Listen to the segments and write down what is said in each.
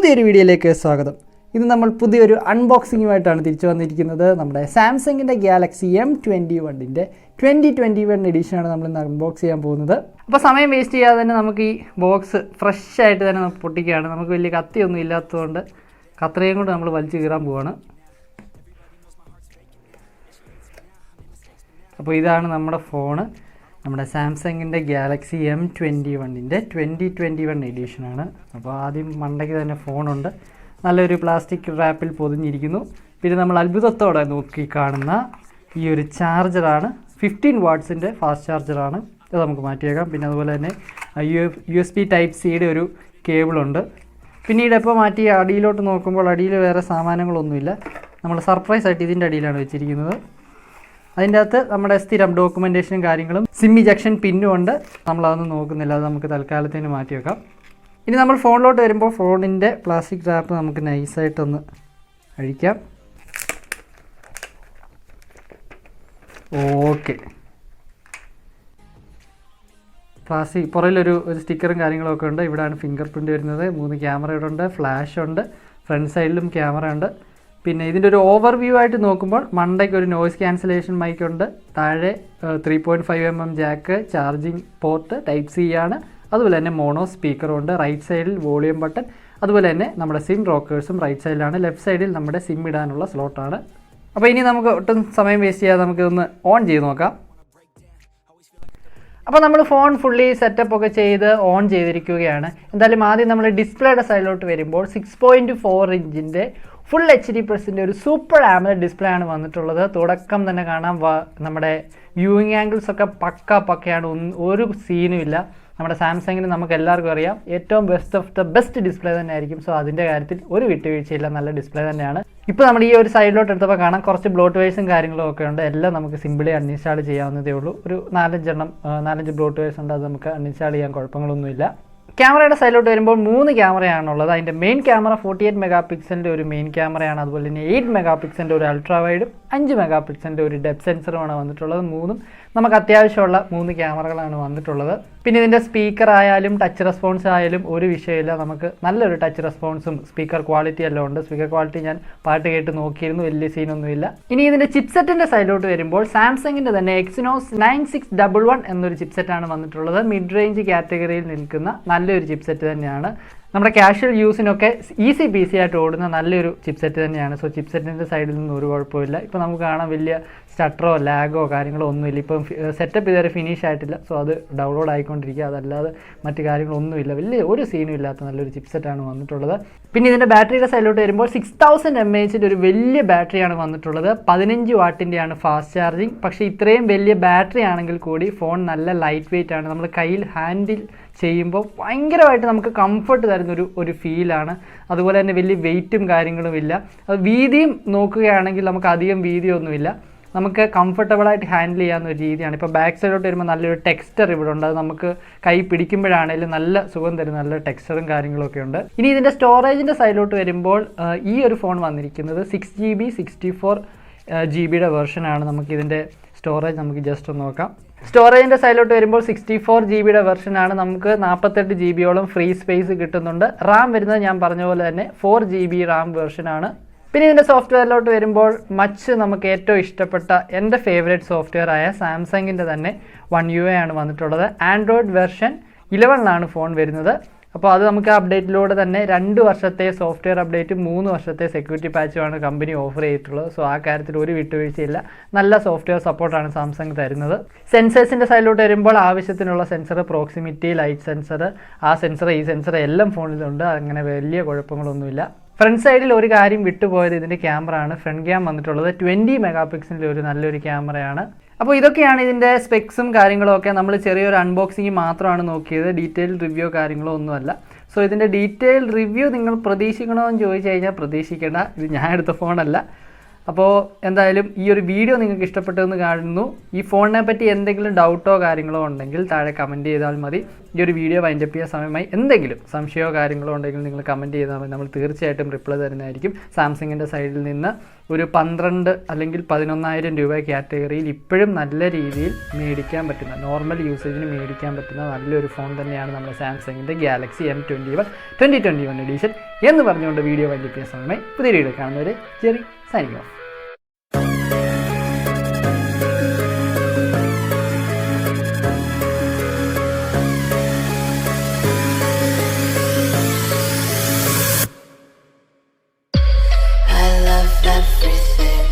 പുതിയൊരു വീഡിയോയിലേക്ക് സ്വാഗതം. ഇന്ന് നമ്മൾ പുതിയൊരു അൺബോക്സിങ്ങുമായിട്ടാണ് തിരിച്ചു വന്നിരിക്കുന്നത്. നമ്മുടെ സാംസങ്ങിൻ്റെ ഗാലക്സി M21 2021 എഡിഷനാണ് നമ്മൾ ഇന്ന് അൺബോക്സ് ചെയ്യാൻ പോകുന്നത്. അപ്പോൾ സമയം വേസ്റ്റ് ചെയ്യാതെ തന്നെ നമുക്ക് ഈ ബോക്സ് ഫ്രഷ് ആയിട്ട് തന്നെ നമുക്ക് പൊട്ടിക്കുകയാണ്. നമുക്ക് വലിയ കത്തിയൊന്നും ഇല്ലാത്തതുകൊണ്ട് കത്രയും കൊണ്ട് നമ്മൾ വലിച്ചു കീറാൻ പോവാണ്. അപ്പോൾ ഇതാണ് നമ്മുടെ ഫോണ്. നമ്മുടെ സാംസങ്ങിൻ്റെ ഗാലക്സി M21 2021 എഡിഷനാണ്. അപ്പോൾ ആദ്യം മണ്ടയ്ക്ക് തന്നെ ഫോണുണ്ട്, നല്ലൊരു പ്ലാസ്റ്റിക് റാപ്പിൽ പൊതിഞ്ഞിരിക്കുന്നു. പിന്നെ നമ്മൾ അത്ഭുതത്തോടെ നോക്കി കാണുന്ന ഈ ഒരു ചാർജറാണ്, 15 വാട്ട്സിൻ്റെ ഫാസ്റ്റ് ചാർജറാണ്. ഇത് നമുക്ക് മാറ്റിയേക്കാം. പിന്നെ അതുപോലെ തന്നെ USB Type Cയുടെ ഒരു കേബിളുണ്ട്. പിന്നീട് ഇപ്പോൾ മാറ്റി അടിയിലോട്ട് നോക്കുമ്പോൾ അടിയിൽ വേറെ സാമാനങ്ങളൊന്നുമില്ല. നമ്മൾ സർപ്രൈസ് ആയിട്ട് ഇതിൻ്റെ അടിയിലാണ് വെച്ചിരിക്കുന്നത്. അതിൻ്റെ അകത്ത് നമ്മുടെ സ്ഥിരം ഡോക്യുമെൻറ്റേഷനും കാര്യങ്ങളും സിം ഇജക്ഷൻ പിന്നും ഉണ്ട്. നമ്മളതൊന്നും നോക്കുന്നില്ല, അത് നമുക്ക് തൽക്കാലത്തിന് മാറ്റി വെക്കാം. ഇനി നമ്മൾ ഫോണിലോട്ട് വരുമ്പോൾ ഫോണിൻ്റെ പ്ലാസ്റ്റിക് റാപ്പ് നമുക്ക് നൈസായിട്ടൊന്ന് അഴിക്കാം. ഓക്കെ, പ്ലാസ്റ്റിക് പുറകിലൊരു സ്റ്റിക്കറും കാര്യങ്ങളൊക്കെ ഉണ്ട്. ഇവിടെയാണ് ഫിംഗർ പ്രിൻ്റ് വരുന്നത്. 3 ക്യാമറ ഉണ്ട്, ഫ്ലാഷ് ഉണ്ട്, ഫ്രണ്ട് സൈഡിലും ക്യാമറ ഉണ്ട്. പിന്നെ ഇതിൻ്റെ ഒരു ഓവർവ്യൂ ആയിട്ട് നോക്കുമ്പോൾ മണ്ടയ്ക്ക് ഒരു നോയ്സ് ക്യാൻസലേഷൻ മൈക്ക് ഉണ്ട്, താഴെ 3.5mm Jack, charging port Type C ആണ്, അതുപോലെ തന്നെ മോണോ സ്പീക്കറുണ്ട്. റൈറ്റ് സൈഡിൽ വോളിയം ബട്ടൺ, അതുപോലെ തന്നെ നമ്മുടെ സിം റോക്കേഴ്സും റൈറ്റ് സൈഡിലാണ്. ലെഫ്റ്റ് സൈഡിൽ നമ്മുടെ സിം ഇടാനുള്ള സ്ലോട്ടാണ്. അപ്പോൾ ഇനി നമുക്ക് ഒട്ടും സമയം വേസ്റ്റ് ചെയ്യാതെ നമുക്കിതൊന്ന് ഓൺ ചെയ്ത് നോക്കാം. അപ്പോൾ നമ്മൾ ഫോൺ ഫുള്ളി സെറ്റപ്പ് ഒക്കെ ചെയ്ത് ഓൺ ചെയ്തിരിക്കുകയാണ്. എന്തായാലും ആദ്യം നമ്മൾ ഡിസ്പ്ലേയുടെ സൈഡിലോട്ട് വരുമ്പോൾ 6.4 ഇഞ്ചിൻ്റെ ഫുൾ HD+ ഒരു സൂപ്പർ AMOLED ഡിസ്പ്ലേ ആണ് വന്നിട്ടുള്ളത്. തുടക്കം തന്നെ കാണാം, നമ്മുടെ വ്യൂയിങ് ആംഗിൾസ് ഒക്കെ പക്കയാണ്, ഒരു സീനും ഇല്ല. നമ്മുടെ സാംസങ്ങിന് നമുക്ക് എല്ലാവർക്കും അറിയാം ഏറ്റവും ബെസ്റ്റ് ഡിസ്പ്ലേ തന്നെ ആയിരിക്കും. സോ അതിൻ്റെ കാര്യത്തിൽ ഒരു വിട്ടുവീഴ്ചയില്ല, നല്ല ഡിസ്പ്ലേ തന്നെയാണ്. ഇപ്പോൾ നമ്മൾ ഈ ഒരു സൈഡിലോട്ട് എടുത്തപ്പോൾ കാണാം കുറച്ച് ബ്ലോട്ട്വെയർസും കാര്യങ്ങളും ഒക്കെ ഉണ്ട്. എല്ലാം നമുക്ക് സിമ്പിളി അൺഇൻസ്റ്റാൾ ചെയ്യാവുന്നതേ ഉള്ളൂ. ഒരു 4 ബ്ലോട്ട്വെയർസ് ഉണ്ട്, അത് നമുക്ക് അൺഇൻസ്റ്റാൾ ചെയ്യാൻ കുഴപ്പങ്ങളൊന്നുമില്ല. ക്യാമറയുടെ സൈഡിലോട്ട് വരുമ്പോൾ 3 ക്യാമറയാണുള്ളത്. അതിൻ്റെ മെയിൻ ക്യാമറ 48 മെഗാപിക്സലിൻ്റെ ഒരു മെയിൻ ക്യാമറയാണ്. അതുപോലെ തന്നെ 8 മെഗാപിക്സലിൻ്റെ ഒരു അൾട്രാ വൈഡും 5 മെഗാപിക്സലിൻ്റെ ഒരു ഡെപ്ത് സെൻസറുമാണ് വന്നിട്ടുള്ളത്. മൂന്നും നമുക്ക് അത്യാവശ്യമുള്ള 3 ക്യാമറകളാണ് വന്നിട്ടുള്ളത്. പിന്നെ ഇതിൻ്റെ സ്പീക്കർ ആയാലും ടച്ച് റെസ്പോൺസ് ആയാലും ഒരു വിഷയമില്ല. നമുക്ക് നല്ലൊരു ടച്ച് റെസ്പോൺസും സ്പീക്കർ ക്വാളിറ്റി എല്ലാം ഉണ്ട്. സ്പീക്കർ ക്വാളിറ്റി ഞാൻ പാട്ട് കേട്ട് നോക്കിയിരുന്നു, വലിയ സീനൊന്നുമില്ല. ഇനി ഇതിൻ്റെ ചിപ്സെറ്റിൻ്റെ സൈഡിലോട്ട് വരുമ്പോൾ സാംസങ്ങിൻ്റെ തന്നെ Exynos 9611 എന്നൊരു ചിപ്സെറ്റാണ് വന്നിട്ടുള്ളത്. മിഡ് റേഞ്ച് കാറ്റഗറിയിൽ നിൽക്കുന്ന നല്ലൊരു ചിപ്സെറ്റ് തന്നെയാണ്. നമ്മുടെ കാഷ്വൽ യൂസിനൊക്കെ ഈസി പീസി ആയിട്ട് ഓടുന്ന നല്ലൊരു ചിപ്സെറ്റ് തന്നെയാണ്. സോ ചിപ്സെറ്റിൻ്റെ സൈഡിൽ നിന്ന് ഒരു കുഴപ്പമില്ല. ഇപ്പോൾ നമുക്ക് കാണാം വലിയ സ്റ്റട്ടറോ ലാഗോ കാര്യങ്ങളോ ഒന്നുമില്ല. ഇപ്പം സെറ്റപ്പ് ഇതുവരെ ഫിനിഷ് ആയിട്ടില്ല. സോ അത് ഡൗൺലോഡ് ആയിക്കൊണ്ടിരിക്കുക, അതല്ലാതെ മറ്റു കാര്യങ്ങളൊന്നുമില്ല. വലിയ ഒരു സീനും ഇല്ലാത്ത നല്ലൊരു ചിപ്സെറ്റാണ് വന്നിട്ടുള്ളത്. പിന്നെ ഇതിൻ്റെ ബാറ്ററിയുടെ സൈഡിലോട്ട് വരുമ്പോൾ 6000 mAh ഒരു വലിയ ബാറ്ററിയാണ് വന്നിട്ടുള്ളത്. 15 വാട്ടിൻ്റെയാണ് ഫാസ്റ്റ് ചാർജിങ്. പക്ഷേ ഇത്രയും വലിയ ബാറ്ററി ആണെങ്കിൽ കൂടി ഫോൺ നല്ല ലൈറ്റ് വെയിറ്റ് ആണ്. നമ്മൾ കയ്യിൽ ഹാൻഡിൽ ചെയ്യുമ്പോൾ ഭയങ്കരമായിട്ട് നമുക്ക് കംഫർട്ട് തരുന്നൊരു ഫീലാണ്. അതുപോലെ തന്നെ വലിയ വെയിറ്റും കാര്യങ്ങളും ഇല്ല. അത് വീതിയും നോക്കുകയാണെങ്കിൽ നമുക്ക് അധികം വീതിയൊന്നുമില്ല, നമുക്ക് കംഫർട്ടബിളായിട്ട് ഹാൻഡിൽ ചെയ്യാവുന്ന ഒരു രീതിയാണ്. ഇപ്പോൾ ബാക്ക് സൈഡിലോട്ട് വരുമ്പോൾ നല്ലൊരു ടെക്സ്ചർ ഇവിടെ ഉണ്ട്. അത് നമുക്ക് കൈ പിടിക്കുമ്പോഴാണെങ്കിലും നല്ല സുഖം തരുന്ന നല്ല ടെക്സ്ചറും കാര്യങ്ങളൊക്കെ ഉണ്ട്. ഇനി ഇതിൻ്റെ സ്റ്റോറേജിൻ്റെ സൈഡിലോട്ട് വരുമ്പോൾ ഈ ഒരു ഫോൺ വന്നിരിക്കുന്നത് 6GB 64GB വെർഷനാണ്. നമുക്കിതിൻ്റെ സ്റ്റോറേജ് നമുക്ക് ജസ്റ്റ് ഒന്ന് നോക്കാം. സ്റ്റോറേജിൻ്റെ സൈഡിലോട്ട് വരുമ്പോൾ 64GB വെർഷനാണ്. നമുക്ക് 48GB ഫ്രീ സ്പേസ് കിട്ടുന്നുണ്ട്. റാം വരുന്നത് ഞാൻ പറഞ്ഞ പോലെ തന്നെ 4GB റാം വെർഷനാണ്. പിന്നെ ഇതിൻ്റെ സോഫ്റ്റ്വെയറിലോട്ട് വരുമ്പോൾ നമുക്ക് ഏറ്റവും ഇഷ്ടപ്പെട്ട എൻ്റെ ഫേവറേറ്റ് സോഫ്റ്റ്വെയർ ആയ സാംസങ്ങിൻ്റെ തന്നെ One UI ആണ് വന്നിട്ടുള്ളത്. ആൻഡ്രോയിഡ് വെർഷൻ 11 ഫോൺ വരുന്നത്. അപ്പോൾ അത് നമുക്ക് അപ്ഡേറ്റിലൂടെ തന്നെ 2 വർഷത്തെ സോഫ്റ്റ്വെയർ അപ്ഡേറ്റും 3 വർഷത്തെ സെക്യൂരിറ്റി പാച്ചുമാണ് കമ്പനി ഓഫർ ചെയ്തിട്ടുള്ളത്. സോ ആ കാര്യത്തിൽ ഒരു വിട്ടുവീഴ്ചയില്ല, നല്ല സോഫ്റ്റ്വെയർ സപ്പോർട്ടാണ് സാംസങ് തരുന്നത്. സെൻസേഴ്സിൻ്റെ സൈഡിലോട്ട് വരുമ്പോൾ ആവശ്യത്തിനുള്ള സെൻസർ, പ്രോക്സിമിറ്റി, ലൈറ്റ് സെൻസർ, ഈ സെൻസർ എല്ലാം ഫോണിലുണ്ട്. അങ്ങനെ വലിയ കുഴപ്പങ്ങളൊന്നുമില്ല. ഫ്രണ്ട് സൈഡിൽ ഒരു കാര്യം വിട്ടുപോയത് ഇതിൻ്റെ ക്യാമറ ആണ്. ഫ്രണ്ട് ക്യാം വന്നിട്ടുള്ളത് 20 മെഗാപിക്സലിൻ്റെ ഒരു നല്ലൊരു ക്യാമറയാണ്. അപ്പോൾ ഇതൊക്കെയാണ് ഇതിൻ്റെ സ്പെക്സും കാര്യങ്ങളും ഒക്കെ. നമ്മൾ ചെറിയൊരു അൺബോക്സിങ് മാത്രമാണ് നോക്കിയത്, ഡീറ്റെയിൽ റിവ്യൂ കാര്യങ്ങളോ ഒന്നുമല്ല. സോ ഇതിൻ്റെ ഡീറ്റെയിൽ റിവ്യൂ നിങ്ങൾ പ്രതീക്ഷിക്കണമെന്ന് ചോദിച്ചു കഴിഞ്ഞാൽ പ്രതീക്ഷിക്കേണ്ട. ഇത് ഞാൻ എടുത്ത ഫോണല്ല, അപ്പോൾ എന്തായാലും ഈ ഒരു വീഡിയോ നിങ്ങൾക്ക് ഇഷ്ടപ്പെട്ടതെന്ന് കാണുന്നു. ഈ ഫോണിനെ പറ്റി എന്തെങ്കിലും ഡൗട്ടോ കാര്യങ്ങളോ ഉണ്ടെങ്കിൽ താഴെ കമൻറ്റ് ചെയ്താൽ മതി. ഈ ഒരു വീഡിയോ വൈൻഡപ്പ് ചെയ്യാൻ സമയമായി എന്തെങ്കിലും സംശയമോ കാര്യങ്ങളോ ഉണ്ടെങ്കിൽ നിങ്ങൾ കമൻറ്റ് ചെയ്താൽ മതി. നമ്മൾ തീർച്ചയായിട്ടും റിപ്ലൈ തരുന്നതായിരിക്കും. സാംസങ്ങിൻ്റെ സൈഡിൽ നിന്ന് ഒരു 12 അല്ലെങ്കിൽ 11,000 രൂപ കാറ്റഗറിയിൽ ഇപ്പോഴും നല്ല രീതിയിൽ മേടിക്കാൻ പറ്റുന്ന, നോർമൽ യൂസേജിന് മേടിക്കാൻ പറ്റുന്ന നല്ലൊരു ഫോൺ തന്നെയാണ് നമ്മുടെ സാംസങ്ങിൻ്റെ ഗാലക്സി M21 2021 എഡിഷൻ എന്ന് പറഞ്ഞുകൊണ്ട് വീഡിയോ വൈൻഡപ്പ് ചെയ്യാൻ സമയമായി. പുതിയ വീഡിയോ കാണുന്നവരെ Jerry signing off. Everything,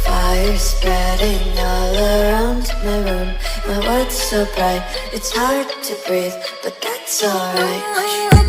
fire spreading all around my room. My world's so bright, it's hard to breathe, but that's alright.